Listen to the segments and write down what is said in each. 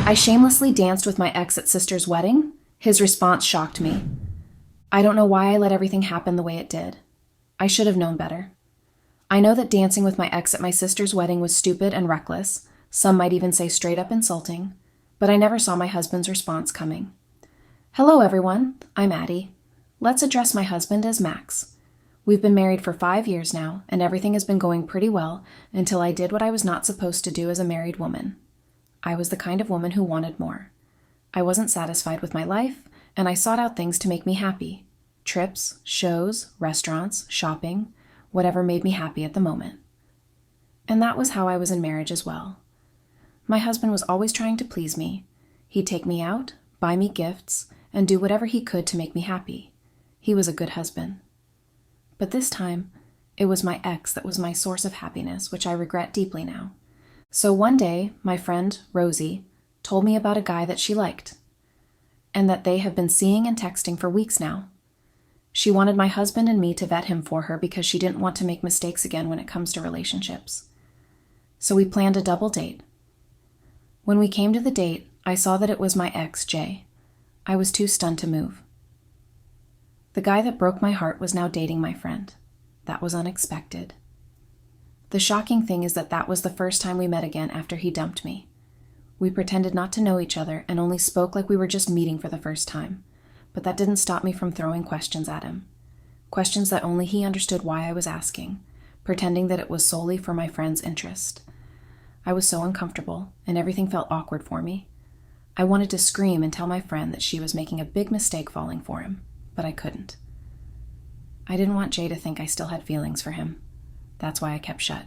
I shamelessly danced with my ex at sister's wedding. His response shocked me. I don't know why I let everything happen the way it did. I should have known better. I know that dancing with my ex at my sister's wedding was stupid and reckless. Some might even say straight up insulting. But I never saw my husband's response coming. Hello, everyone. I'm Addie. Let's address my husband as Max. We've been married for 5 years now, and everything has been going pretty well until I did what I was not supposed to do as a married woman. I was the kind of woman who wanted more. I wasn't satisfied with my life, and I sought out things to make me happy. Trips, shows, restaurants, shopping, whatever made me happy at the moment. And that was how I was in marriage as well. My husband was always trying to please me. He'd take me out, buy me gifts, and do whatever he could to make me happy. He was a good husband. But this time, it was my ex that was my source of happiness, which I regret deeply now. So one day, my friend, Rosie, told me about a guy that she liked, and that they have been seeing and texting for weeks now. She wanted my husband and me to vet him for her because she didn't want to make mistakes again when it comes to relationships. So we planned a double date. When we came to the date, I saw that it was my ex, Jay. I was too stunned to move. The guy that broke my heart was now dating my friend. That was unexpected. The shocking thing is that was the first time we met again after he dumped me. We pretended not to know each other and only spoke like we were just meeting for the first time. But that didn't stop me from throwing questions at him. Questions that only he understood why I was asking, pretending that it was solely for my friend's interest. I was so uncomfortable, and everything felt awkward for me. I wanted to scream and tell my friend that she was making a big mistake falling for him, but I couldn't. I didn't want Jay to think I still had feelings for him. That's why I kept shut.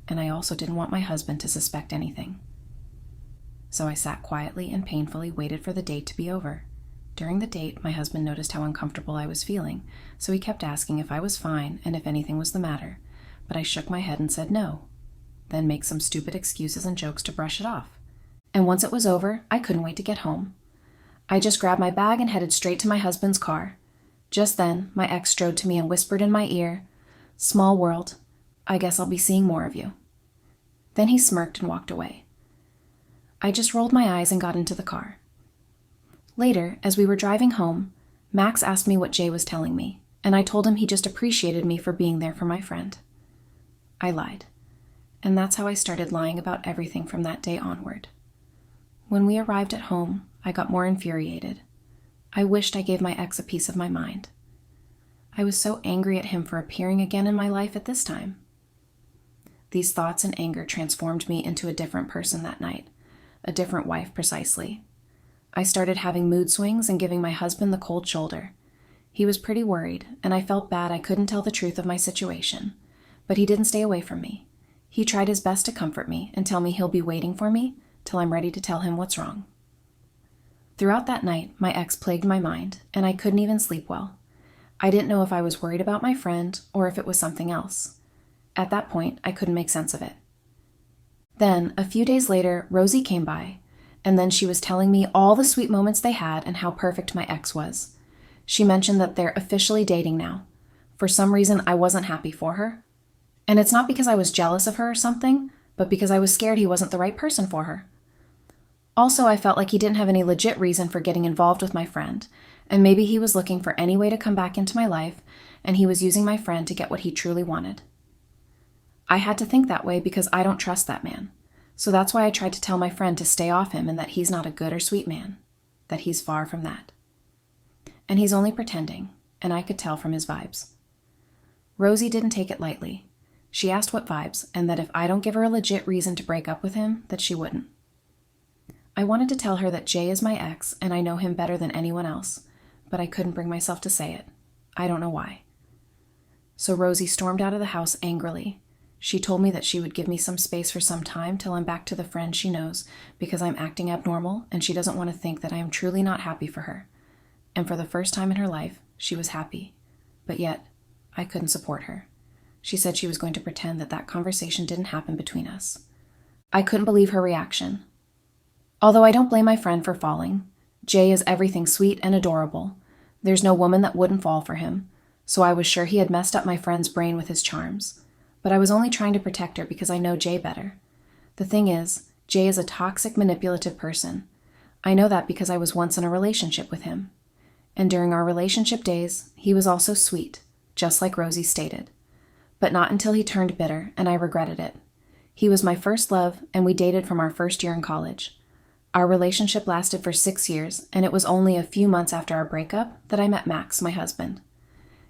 And I also didn't want my husband to suspect anything. So I sat quietly and painfully waited for the date to be over. During the date, my husband noticed how uncomfortable I was feeling, so he kept asking if I was fine and if anything was the matter, but I shook my head and said no, then make some stupid excuses and jokes to brush it off. And once it was over, I couldn't wait to get home. I just grabbed my bag and headed straight to my husband's car. Just then, my ex strode to me and whispered in my ear, "Small world, I guess I'll be seeing more of you." Then he smirked and walked away. I just rolled my eyes and got into the car. Later, as we were driving home, Max asked me what Jay was telling me, and I told him he just appreciated me for being there for my friend. I lied, and that's how I started lying about everything from that day onward. When we arrived at home, I got more infuriated. I wished I gave my ex a piece of my mind. I was so angry at him for appearing again in my life at this time. These thoughts and anger transformed me into a different person that night, a different wife precisely. I started having mood swings and giving my husband the cold shoulder. He was pretty worried, and I felt bad I couldn't tell the truth of my situation. But he didn't stay away from me. He tried his best to comfort me and tell me he'll be waiting for me till I'm ready to tell him what's wrong. Throughout that night, my ex plagued my mind, and I couldn't even sleep well. I didn't know if I was worried about my friend or if it was something else. At that point, I couldn't make sense of it. Then, a few days later, Rosie came by, and then she was telling me all the sweet moments they had and how perfect my ex was. She mentioned that they're officially dating now. For some reason, I wasn't happy for her. And it's not because I was jealous of her or something, but because I was scared he wasn't the right person for her. Also, I felt like he didn't have any legit reason for getting involved with my friend, and maybe he was looking for any way to come back into my life, and he was using my friend to get what he truly wanted. I had to think that way because I don't trust that man. So that's why I tried to tell my friend to stay off him and that he's not a good or sweet man, that he's far from that. And he's only pretending, and I could tell from his vibes. Rosie didn't take it lightly. She asked what vibes, and that if I don't give her a legit reason to break up with him, that she wouldn't. I wanted to tell her that Jay is my ex, and I know him better than anyone else, but I couldn't bring myself to say it. I don't know why. So Rosie stormed out of the house angrily. She told me that she would give me some space for some time till I'm back to the friend she knows because I'm acting abnormal and she doesn't want to think that I am truly not happy for her. And for the first time in her life, she was happy. But yet, I couldn't support her. She said she was going to pretend that conversation didn't happen between us. I couldn't believe her reaction. Although I don't blame my friend for falling, Jay is everything sweet and adorable. There's no woman that wouldn't fall for him, so I was sure he had messed up my friend's brain with his charms. But I was only trying to protect her because I know Jay better. The thing is, Jay is a toxic, manipulative person. I know that because I was once in a relationship with him. And during our relationship days, he was also sweet, just like Rosie stated. But not until he turned bitter, and I regretted it. He was my first love, and we dated from our first year in college. Our relationship lasted for 6 years, and it was only a few months after our breakup that I met Max, my husband.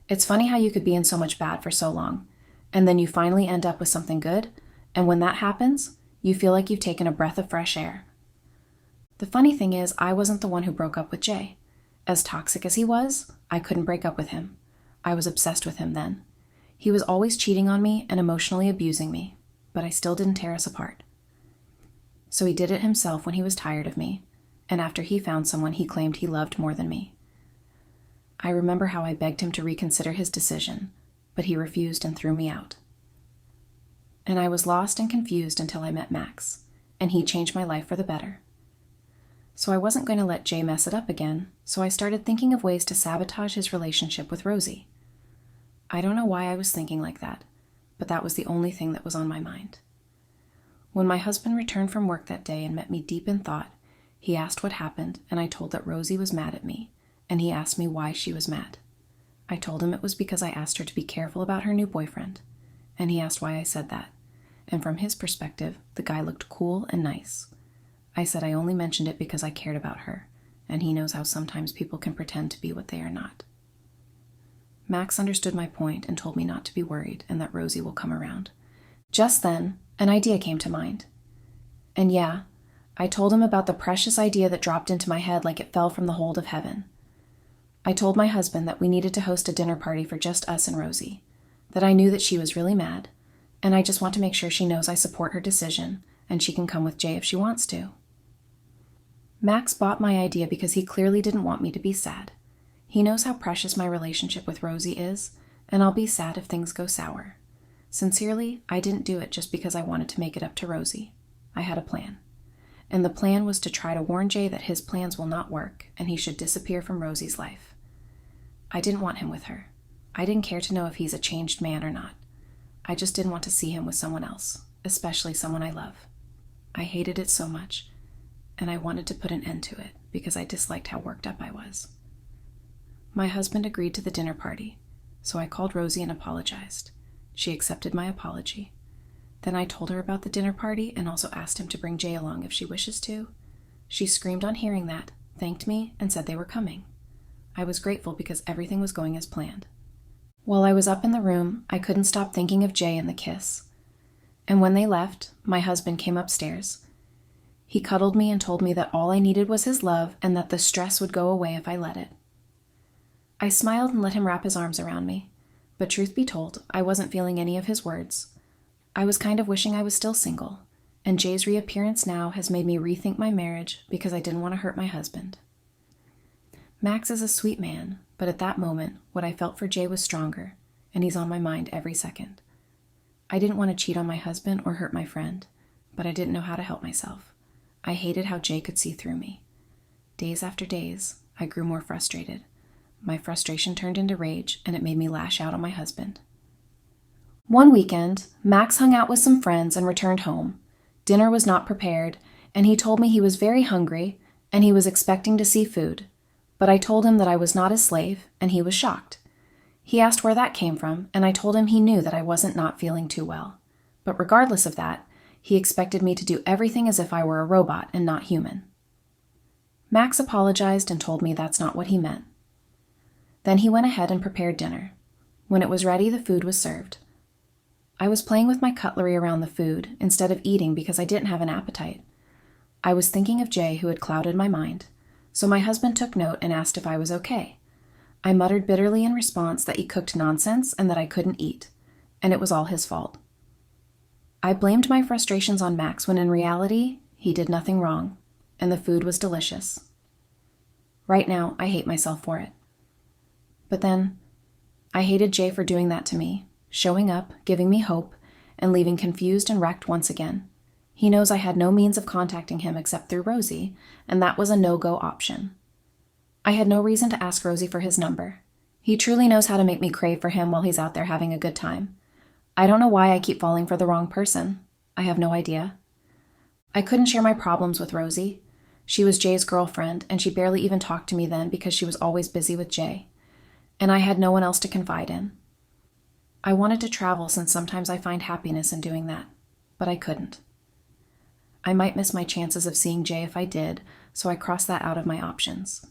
It's funny how you could be in so much bad for so long, and then you finally end up with something good, and when that happens, you feel like you've taken a breath of fresh air. The funny thing is, I wasn't the one who broke up with Jay. As toxic as he was, I couldn't break up with him. I was obsessed with him then. He was always cheating on me and emotionally abusing me, but I still didn't tear us apart. So he did it himself when he was tired of me, and after he found someone he claimed he loved more than me. I remember how I begged him to reconsider his decision, but he refused and threw me out. And I was lost and confused until I met Max, and he changed my life for the better. So I wasn't going to let Jay mess it up again, so I started thinking of ways to sabotage his relationship with Rosie. I don't know why I was thinking like that, but that was the only thing that was on my mind. When my husband returned from work that day and met me deep in thought, he asked what happened, and I told that Rosie was mad at me, and he asked me why she was mad. I told him it was because I asked her to be careful about her new boyfriend, and he asked why I said that, and from his perspective, the guy looked cool and nice. I said I only mentioned it because I cared about her, and he knows how sometimes people can pretend to be what they are not. Max understood my point and told me not to be worried and that Rosie will come around. Just then, an idea came to mind. And yeah, I told him about the precious idea that dropped into my head like it fell from the hold of heaven. I told my husband that we needed to host a dinner party for just us and Rosie, that I knew that she was really mad, and I just want to make sure she knows I support her decision and she can come with Jay if she wants to. Max bought my idea because he clearly didn't want me to be sad. He knows how precious my relationship with Rosie is, and I'll be sad if things go sour. Sincerely, I didn't do it just because I wanted to make it up to Rosie. I had a plan. And the plan was to try to warn Jay that his plans will not work and he should disappear from Rosie's life. I didn't want him with her. I didn't care to know if he's a changed man or not. I just didn't want to see him with someone else, especially someone I love. I hated it so much, and I wanted to put an end to it because I disliked how worked up I was. My husband agreed to the dinner party, so I called Rosie and apologized. She accepted my apology. Then I told her about the dinner party and also asked him to bring Jay along if she wishes to. She screamed on hearing that, thanked me, and said they were coming. I was grateful because everything was going as planned. While I was up in the room, I couldn't stop thinking of Jay and the kiss. And when they left, my husband came upstairs. He cuddled me and told me that all I needed was his love and that the stress would go away if I let it. I smiled and let him wrap his arms around me, but truth be told, I wasn't feeling any of his words. I was kind of wishing I was still single, and Jay's reappearance now has made me rethink my marriage because I didn't want to hurt my husband. Max is a sweet man, but at that moment, what I felt for Jay was stronger, and he's on my mind every second. I didn't want to cheat on my husband or hurt my friend, but I didn't know how to help myself. I hated how Jay could see through me. Days after days, I grew more frustrated. My frustration turned into rage, and it made me lash out on my husband. One weekend, Max hung out with some friends and returned home. Dinner was not prepared, and he told me he was very hungry, and he was expecting to see food. But I told him that I was not his slave, and he was shocked. He asked where that came from, and I told him he knew that I wasn't not feeling too well. But regardless of that, he expected me to do everything as if I were a robot and not human. Max apologized and told me that's not what he meant. Then he went ahead and prepared dinner. When it was ready, the food was served. I was playing with my cutlery around the food instead of eating because I didn't have an appetite. I was thinking of Jay, who had clouded my mind, so my husband took note and asked if I was okay. I muttered bitterly in response that he cooked nonsense and that I couldn't eat, and it was all his fault. I blamed my frustrations on Max when in reality, he did nothing wrong, and the food was delicious. Right now, I hate myself for it. But then, I hated Jay for doing that to me, showing up, giving me hope, and leaving confused and wrecked once again. He knows I had no means of contacting him except through Rosie, and that was a no-go option. I had no reason to ask Rosie for his number. He truly knows how to make me crave for him while he's out there having a good time. I don't know why I keep falling for the wrong person. I have no idea. I couldn't share my problems with Rosie. She was Jay's girlfriend, and she barely even talked to me then because she was always busy with Jay. And I had no one else to confide in. I wanted to travel since sometimes I find happiness in doing that, but I couldn't. I might miss my chances of seeing Jay if I did, so I crossed that out of my options.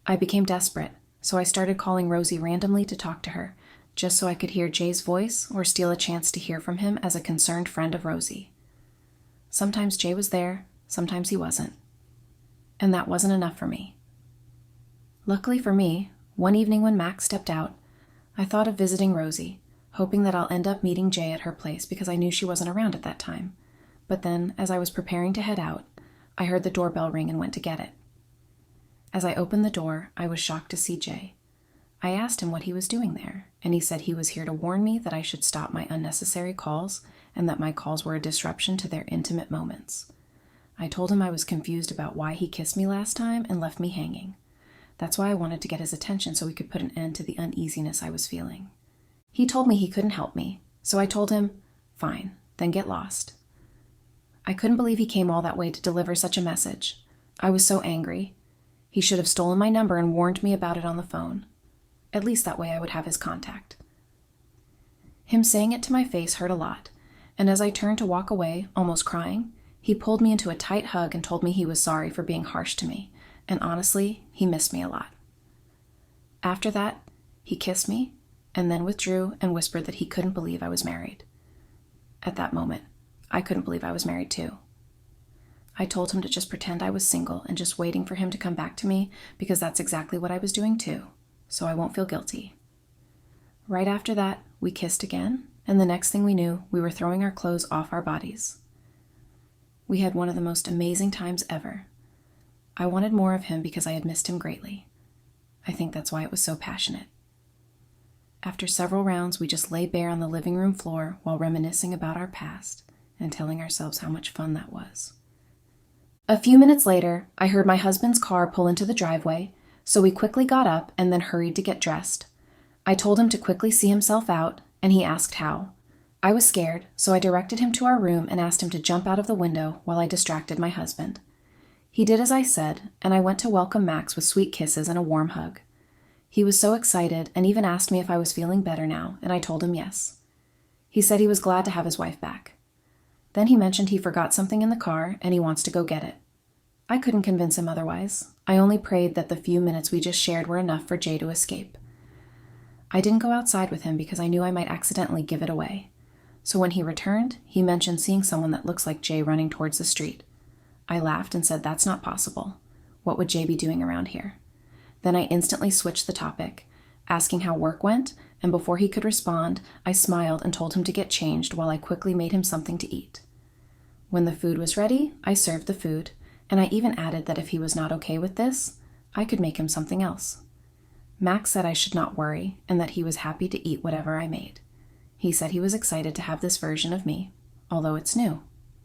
I became desperate, so I started calling Rosie randomly to talk to her, just so I could hear Jay's voice or steal a chance to hear from him as a concerned friend of Rosie. Sometimes Jay was there, sometimes he wasn't. And that wasn't enough for me. Luckily for me, one evening when Max stepped out, I thought of visiting Rosie, hoping that I'll end up meeting Jay at her place because I knew she wasn't around at that time. But then, as I was preparing to head out, I heard the doorbell ring and went to get it. As I opened the door, I was shocked to see Jay. I asked him what he was doing there, and he said he was here to warn me that I should stop my unnecessary calls and that my calls were a disruption to their intimate moments. I told him I was confused about why he kissed me last time and left me hanging. That's why I wanted to get his attention so we could put an end to the uneasiness I was feeling. He told me he couldn't help me, so I told him, fine, then get lost. I couldn't believe he came all that way to deliver such a message. I was so angry. He should have stolen my number and warned me about it on the phone. At least that way I would have his contact. Him saying it to my face hurt a lot, and as I turned to walk away, almost crying, he pulled me into a tight hug and told me he was sorry for being harsh to me, and honestly, he missed me a lot. After that, he kissed me, and then withdrew and whispered that he couldn't believe I was married. At that moment, I couldn't believe I was married too. I told him to just pretend I was single and just waiting for him to come back to me because that's exactly what I was doing too, so I won't feel guilty. Right after that, we kissed again, and the next thing we knew, we were throwing our clothes off our bodies. We had one of the most amazing times ever. I wanted more of him because I had missed him greatly. I think that's why it was so passionate. After several rounds, we just lay bare on the living room floor while reminiscing about our past and telling ourselves how much fun that was. A few minutes later, I heard my husband's car pull into the driveway, so we quickly got up and then hurried to get dressed. I told him to quickly see himself out, and he asked how. I was scared, so I directed him to our room and asked him to jump out of the window while I distracted my husband. He did as I said, and I went to welcome Max with sweet kisses and a warm hug. He was so excited and even asked me if I was feeling better now, and I told him yes. He said he was glad to have his wife back. Then he mentioned he forgot something in the car and he wants to go get it. I couldn't convince him otherwise. I only prayed that the few minutes we just shared were enough for Jay to escape. I didn't go outside with him because I knew I might accidentally give it away. So when he returned, he mentioned seeing someone that looks like Jay running towards the street. I laughed and said that's not possible. What would Jay be doing around here? Then I instantly switched the topic, asking how work went, and before he could respond, I smiled and told him to get changed while I quickly made him something to eat. When the food was ready, I served the food, and I even added that if he was not okay with this, I could make him something else. Max said I should not worry and that he was happy to eat whatever I made. He said he was excited to have this version of me, although it's new.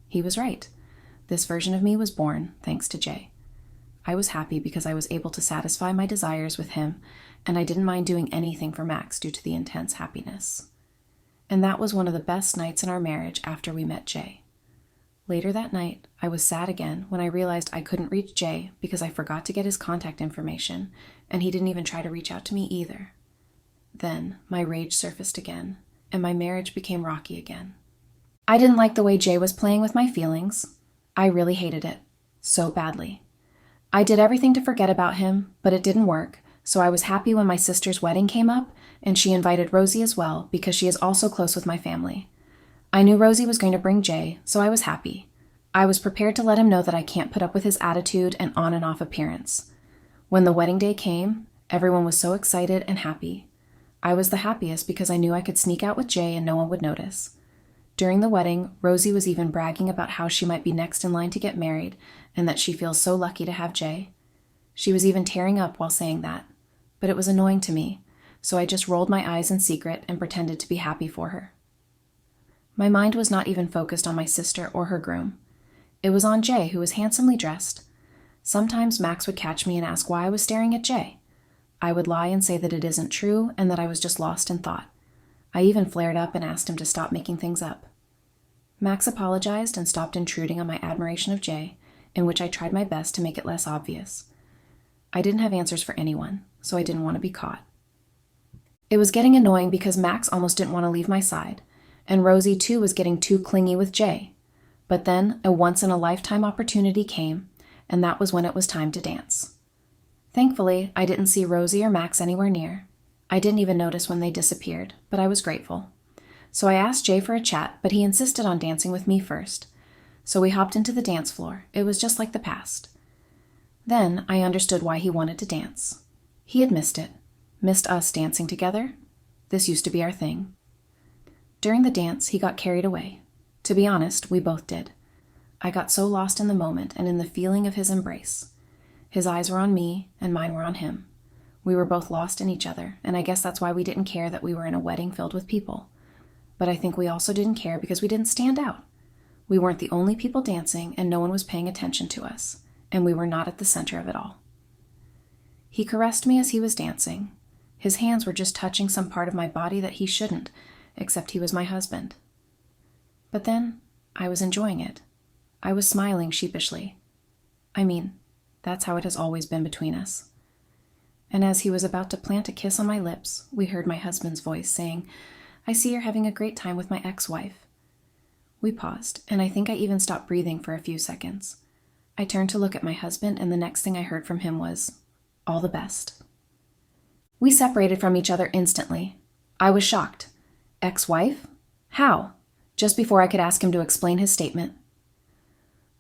He was right. This version of me was born thanks to Jay. I was happy because I was able to satisfy my desires with him, and I didn't mind doing anything for Max due to the intense happiness. And that was one of the best nights in our marriage after we met Jay. Later that night, I was sad again when I realized I couldn't reach Jay because I forgot to get his contact information, and he didn't even try to reach out to me either. Then, my rage surfaced again, and my marriage became rocky again. I didn't like the way Jay was playing with my feelings. I really hated it. So badly. I did everything to forget about him, but it didn't work, so I was happy when my sister's wedding came up, and she invited Rosie as well because she is also close with my family. I knew Rosie was going to bring Jay, so I was happy. I was prepared to let him know that I can't put up with his attitude and on and off appearance. When the wedding day came, everyone was so excited and happy. I was the happiest because I knew I could sneak out with Jay and no one would notice. During the wedding, Rosie was even bragging about how she might be next in line to get married and that she feels so lucky to have Jay. She was even tearing up while saying that, but it was annoying to me, so I just rolled my eyes in secret and pretended to be happy for her. My mind was not even focused on my sister or her groom. It was on Jay, who was handsomely dressed. Sometimes Max would catch me and ask why I was staring at Jay. I would lie and say that it isn't true and that I was just lost in thought. I even flared up and asked him to stop making things up. Max apologized and stopped intruding on my admiration of Jay, in which I tried my best to make it less obvious. I didn't have answers for anyone, so I didn't want to be caught. It was getting annoying because Max almost didn't want to leave my side, and Rosie too was getting too clingy with Jay. But then a once-in-a-lifetime opportunity came, and that was when it was time to dance. Thankfully, I didn't see Rosie or Max anywhere near. I didn't even notice when they disappeared, but I was grateful. So I asked Jay for a chat, but he insisted on dancing with me first. So we hopped into the dance floor. It was just like the past. Then I understood why he wanted to dance. He had missed it. Missed us dancing together. This used to be our thing. During the dance, he got carried away. To be honest, we both did. I got so lost in the moment and in the feeling of his embrace. His eyes were on me, and mine were on him. We were both lost in each other, and I guess that's why we didn't care that we were in a wedding filled with people. But I think we also didn't care because we didn't stand out. We weren't the only people dancing, and no one was paying attention to us, and we were not at the center of it all. He caressed me as he was dancing. His hands were just touching some part of my body that he shouldn't, except he was my husband. But then, I was enjoying it. I was smiling sheepishly. I mean, that's how it has always been between us. And as he was about to plant a kiss on my lips, we heard my husband's voice saying, "I see you're having a great time with my ex-wife." We paused, and I think I even stopped breathing for a few seconds. I turned to look at my husband, and the next thing I heard from him was, "All the best." We separated from each other instantly. I was shocked. Ex-wife? How? Just before I could ask him to explain his statement.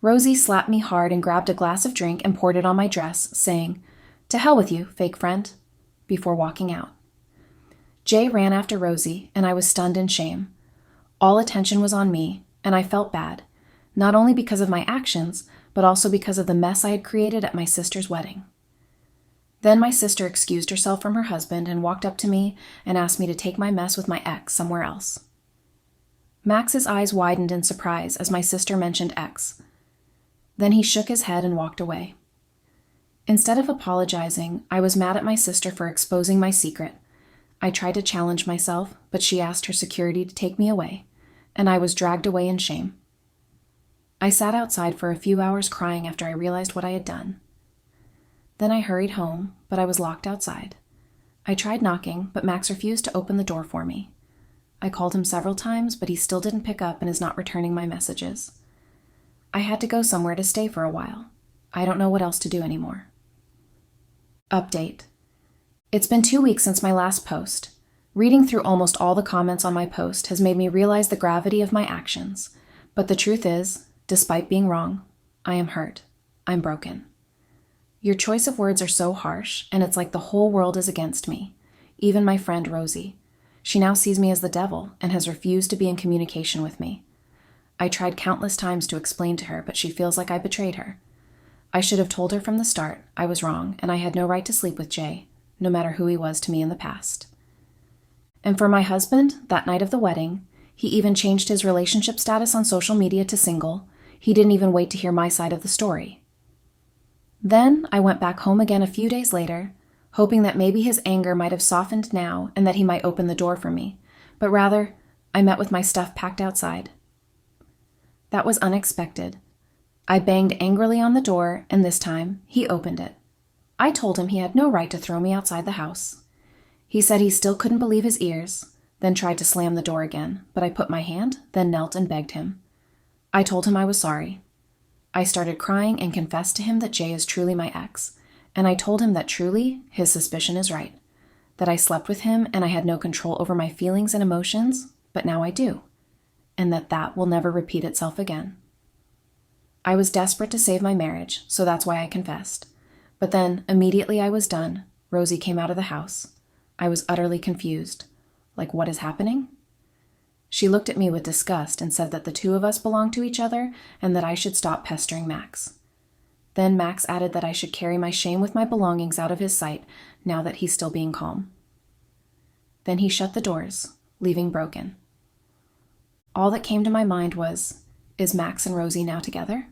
Rosie slapped me hard and grabbed a glass of drink and poured it on my dress, saying, "To hell with you, fake friend," before walking out. Jay ran after Rosie, and I was stunned in shame. All attention was on me, and I felt bad, not only because of my actions, but also because of the mess I had created at my sister's wedding. Then my sister excused herself from her husband and walked up to me and asked me to take my mess with my ex somewhere else. Max's eyes widened in surprise as my sister mentioned ex. Then he shook his head and walked away. Instead of apologizing, I was mad at my sister for exposing my secret. I tried to challenge myself, but she asked her security to take me away, and I was dragged away in shame. I sat outside for a few hours crying after I realized what I had done. Then I hurried home, but I was locked outside. I tried knocking, but Max refused to open the door for me. I called him several times, but he still didn't pick up and is not returning my messages. I had to go somewhere to stay for a while. I don't know what else to do anymore. Update. It's been 2 weeks since my last post. Reading through almost all the comments on my post has made me realize the gravity of my actions. But the truth is, despite being wrong, I am hurt. I'm broken. Your choice of words are so harsh, and it's like the whole world is against me. Even my friend Rosie. She now sees me as the devil and has refused to be in communication with me. I tried countless times to explain to her, but she feels like I betrayed her. I should have told her from the start I was wrong and I had no right to sleep with Jay, no matter who he was to me in the past. And for my husband, that night of the wedding, he even changed his relationship status on social media to single. He didn't even wait to hear my side of the story. Then I went back home again a few days later, hoping that maybe his anger might have softened now and that he might open the door for me, but rather, I met with my stuff packed outside. That was unexpected. I banged angrily on the door, and this time, he opened it. I told him he had no right to throw me outside the house. He said he still couldn't believe his ears, then tried to slam the door again, but I put my hand, then knelt and begged him. I told him I was sorry. I started crying and confessed to him that Jay is truly my ex, and I told him that truly, his suspicion is right, that I slept with him and I had no control over my feelings and emotions, but now I do, and that will never repeat itself again. I was desperate to save my marriage, so that's why I confessed. But then, immediately I was done, Rosie came out of the house. I was utterly confused. Like, what is happening? She looked at me with disgust and said that the two of us belonged to each other and that I should stop pestering Max. Then Max added that I should carry my shame with my belongings out of his sight now that he's still being calm. Then he shut the doors, leaving broken. All that came to my mind was, is Max and Rosie now together?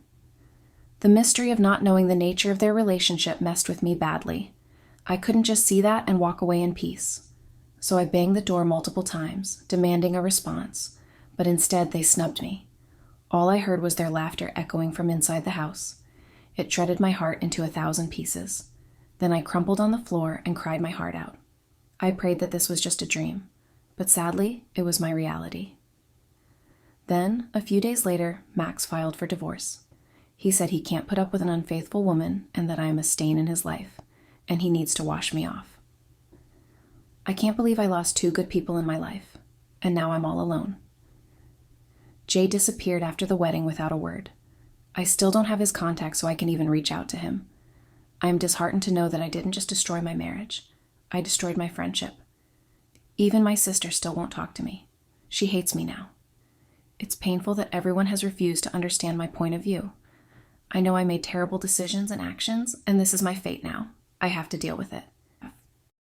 The mystery of not knowing the nature of their relationship messed with me badly. I couldn't just see that and walk away in peace. So I banged the door multiple times, demanding a response, but instead they snubbed me. All I heard was their laughter echoing from inside the house. It shredded my heart into 1,000 pieces. Then I crumpled on the floor and cried my heart out. I prayed that this was just a dream, but sadly, it was my reality. Then, a few days later, Max filed for divorce. He said he can't put up with an unfaithful woman and that I am a stain in his life, and he needs to wash me off. I can't believe I lost 2 good people in my life, and now I'm all alone. Jay disappeared after the wedding without a word. I still don't have his contact so I can even reach out to him. I am disheartened to know that I didn't just destroy my marriage. I destroyed my friendship. Even my sister still won't talk to me. She hates me now. It's painful that everyone has refused to understand my point of view. I know I made terrible decisions and actions, and this is my fate now. I have to deal with it.